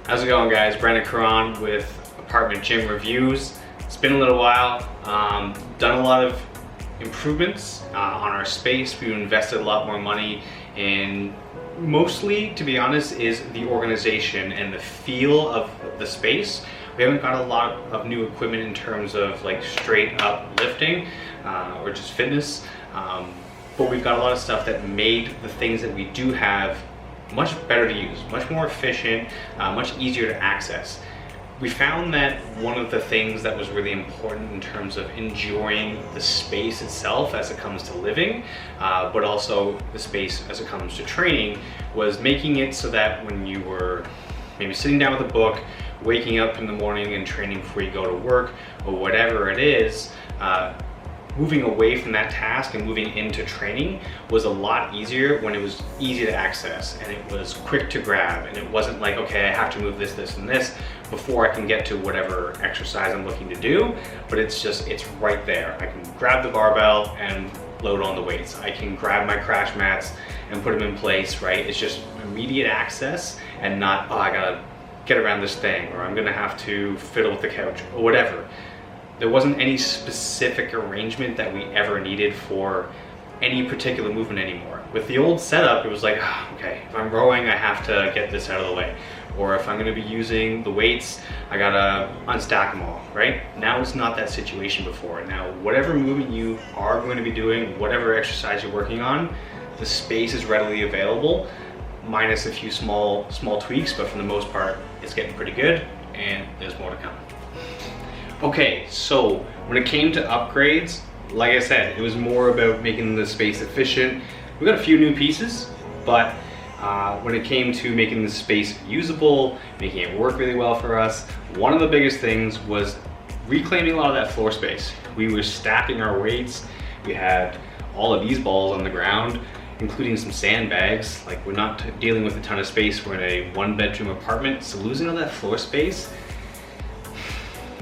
How's it going, guys? Brandon Caron with Apartment Gym Reviews. It's been a little while. Done a lot of improvements on our space. We've invested a lot more money in, mostly, to be honest, is the organization and the feel of the space. We haven't got a lot of new equipment in terms of like straight up lifting or just fitness, but we've got a lot of stuff that made the things that we do have much better to use, much more efficient, much easier to access. We found that one of the things that was really important in terms of enjoying the space itself as it comes to living, but also the space as it comes to training, was making it so that when you were maybe sitting down with a book, waking up in the morning and training before you go to work, or whatever it is, moving away from that task and moving into training was a lot easier when it was easy to access and it was quick to grab, and it wasn't like, okay, I have to move this, this, and this before I can get to whatever exercise I'm looking to do, but it's right there. I can grab the barbell and load on the weights. I can grab my crash mats and put them in place, right? It's just immediate access and not, oh, I gotta get around this thing, or I'm gonna have to fiddle with the couch, or whatever. There wasn't any specific arrangement that we ever needed for any particular movement anymore. With the old setup, it was like, okay, if I'm rowing, I have to get this out of the way. Or if I'm gonna be using the weights, I gotta unstack them all, right? Now it's not that situation before. Now, whatever movement you are going to be doing, whatever exercise you're working on, the space is readily available, minus a few small tweaks, but for the most part, it's getting pretty good, and there's more to come. Okay, so when it came to upgrades, like I said, it was more about making the space efficient. We got a few new pieces, but when it came to making the space usable, making it work really well for us, one of the biggest things was reclaiming a lot of that floor space. We were stacking our weights. We had all of these balls on the ground, including some sandbags. Like, we're not dealing with a ton of space. We're in a one-bedroom apartment, so losing all that floor space,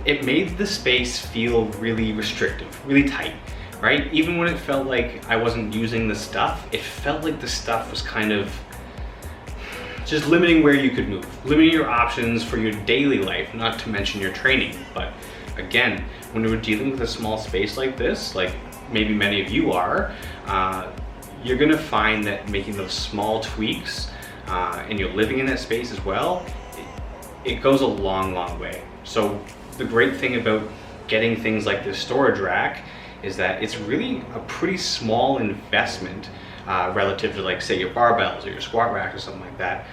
it made the space feel really restrictive, really tight, right? Even when it felt like I wasn't using the stuff, it felt like the stuff was kind of just limiting where you could move, limiting your options for your daily life, not to mention your training. But again, when we're dealing with a small space like this, like maybe many of you are, you're gonna find that making those small tweaks and you're living in that space as well, it goes a long, long way. So the great thing about getting things like this storage rack is that it's really a pretty small investment relative to, like, say, your barbells or your squat rack or something like that,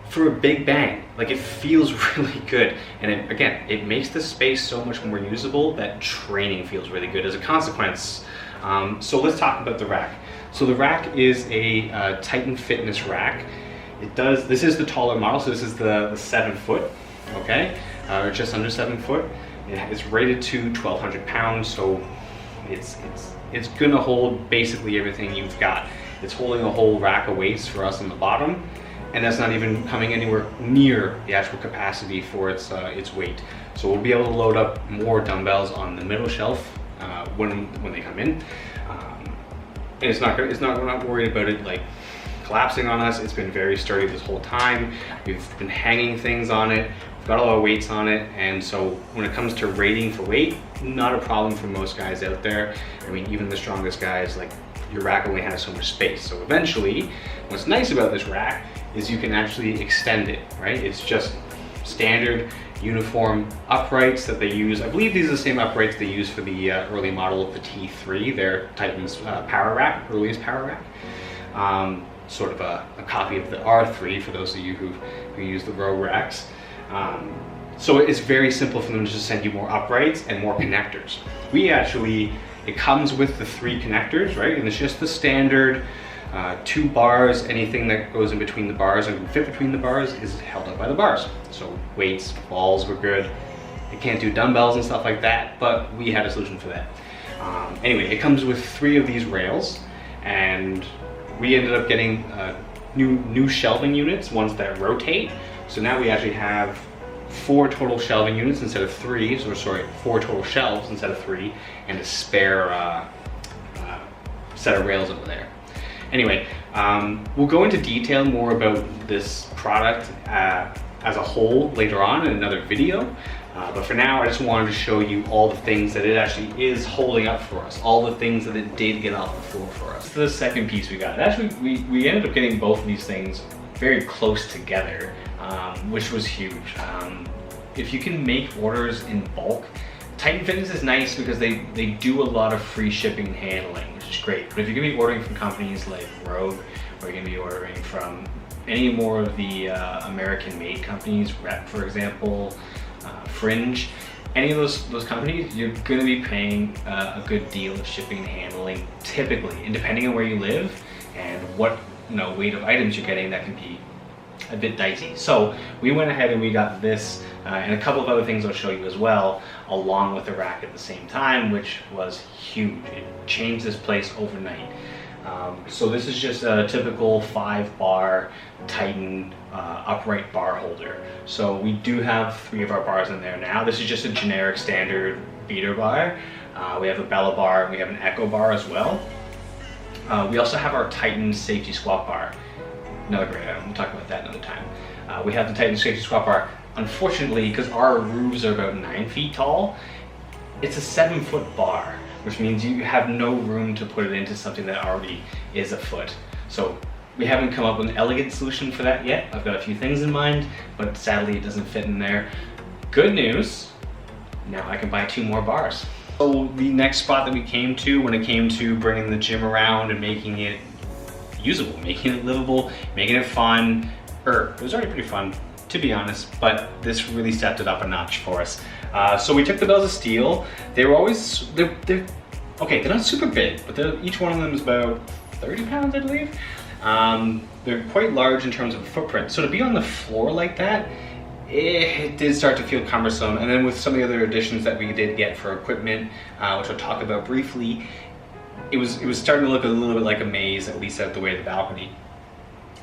for a big bang. Like, it feels really good, and it makes the space so much more usable that training feels really good as a consequence. So let's talk about the rack. So the rack is a Titan Fitness rack. This is the taller model, so this is the 7 foot, okay? Or just under 7 foot. It's rated to 1,200 pounds, so it's gonna hold basically everything you've got. It's holding a whole rack of weights for us on the bottom, and that's not even coming anywhere near the actual capacity for its weight. So we'll be able to load up more dumbbells on the middle shelf when they come in, and we're not worried about it like collapsing on us. It's been very sturdy this whole time. We've been hanging things on it. We've got a lot of weights on it, and so when it comes to rating for weight, not a problem for most guys out there. I mean, even the strongest guys, like, your rack only has so much space. So eventually, what's nice about this rack is you can actually extend it, right? It's just standard uniform uprights that they use. I believe these are the same uprights they use for the early model of the T3, their Titan's power rack, earliest power rack. Sort of a copy of the R3 for those of you who use the row racks. So it's very simple for them to just send you more uprights and more connectors. It comes with the 3 connectors, right? And it's just the standard 2 bars. Anything that goes in between the bars and can fit between the bars is held up by the bars. So weights, balls were good. It can't do dumbbells and stuff like that, but we had a solution for that. Anyway, it comes with 3 of these rails, and we ended up getting new shelving units, ones that rotate. So now we actually have 4 total shelving units instead of 3, 4 total shelves instead of 3, and a spare set of rails over there. Anyway, we'll go into detail more about this product as a whole later on in another video. But for now, I just wanted to show you all the things that it actually is holding up for us, all the things that it did get off the floor for us. The second piece we got, actually we ended up getting both of these things very close together, which was huge. If you can make orders in bulk, Titan Fitness is nice because they do a lot of free shipping and handling, which is great. But if you're gonna be ordering from companies like Rogue, or you're gonna be ordering from any more of the American-made companies, Rep, for example, Fringe, any of those companies, you're going to be paying a good deal of shipping and handling typically, and depending on where you live and what weight of items you're getting, that can be a bit dicey. So we went ahead and we got this and a couple of other things I'll show you as well, along with the rack at the same time, which was huge. It changed this place overnight. So this is just a typical 5-bar Titan upright bar holder. So we do have 3 of our bars in there now. This is just a generic standard beater bar. We have a Bella bar and we have an Echo bar as well. We also have our Titan safety squat bar. Another great item, we'll talk about that another time. We have the Titan safety squat bar. Unfortunately, because our roofs are about 9 feet tall, it's a 7-foot bar, which means you have no room to put it into something that already is a foot. So we haven't come up with an elegant solution for that yet. I've got a few things in mind, but sadly it doesn't fit in there. Good news, now I can buy 2 more bars. So the next spot that we came to when it came to bringing the gym around and making it usable, making it livable, making it fun, it was already pretty fun, to be honest, but this really stepped it up a notch for us. So we took the bells of steel. They were always, they're not super big, but each one of them is about 30 pounds, I believe. They're quite large in terms of footprint. So to be on the floor like that, it did start to feel cumbersome. And then with some of the other additions that we did get for equipment, which I'll talk about briefly, it was starting to look a little bit like a maze, at least at the way of the balcony.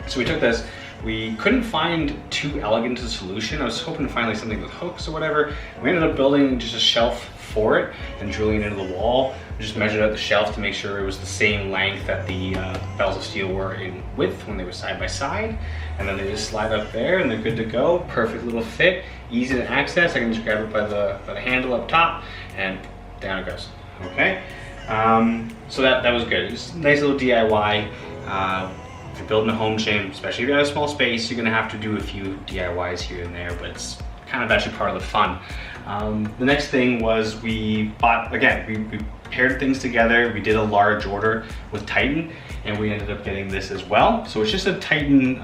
So we took this. We couldn't find too elegant a solution. I was hoping to find like something with hooks or whatever. We ended up building just a shelf for it and drilling it into the wall. We just measured out the shelf to make sure it was the same length that the bells of steel were in width when they were side by side. And then they just slide up there and they're good to go. Perfect little fit, easy to access. I can just grab it by the handle up top and down it goes, okay? So that was good. It was a nice little DIY. If you're building a home gym, especially if you have a small space, you're gonna have to do a few DIYs here and there, but it's kind of actually part of the fun. The next thing was we bought, again, we paired things together. We did a large order with Titan and we ended up getting this as well. So it's just a Titan,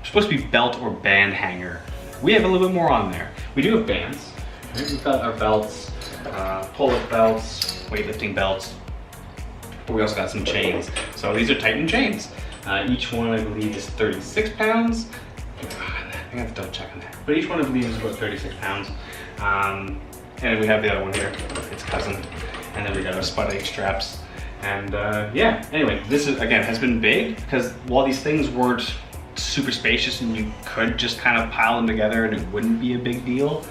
supposed to be belt or band hanger. We have a little bit more on there. We do have bands. We've got our belts, pull-up belts, weightlifting belts, but we also got some chains. So these are Titan chains. Each one, I believe, is 36 pounds. I have to double check on that. But each one, I believe, is about 36 pounds. And we have the other one here, its cousin. And then we got our spud egg straps. And yeah, anyway, this is, again, has been big because while these things weren't super spacious and you could just kind of pile them together and it wouldn't be a big deal,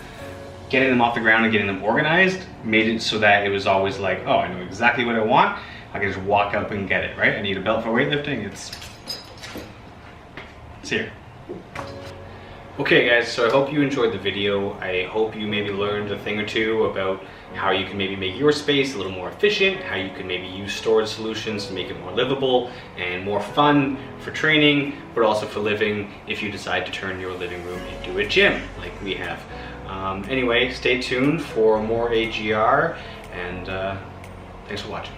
getting them off the ground and getting them organized made it so that it was always like, oh, I know exactly what I want. I can just walk up and get it, right? I need a belt for weightlifting, it's here. Okay guys, so I hope you enjoyed the video. I hope you maybe learned a thing or two about how you can maybe make your space a little more efficient, how you can maybe use storage solutions to make it more livable and more fun for training, but also for living if you decide to turn your living room into a gym like we have. Anyway, stay tuned for more AGR and thanks for watching.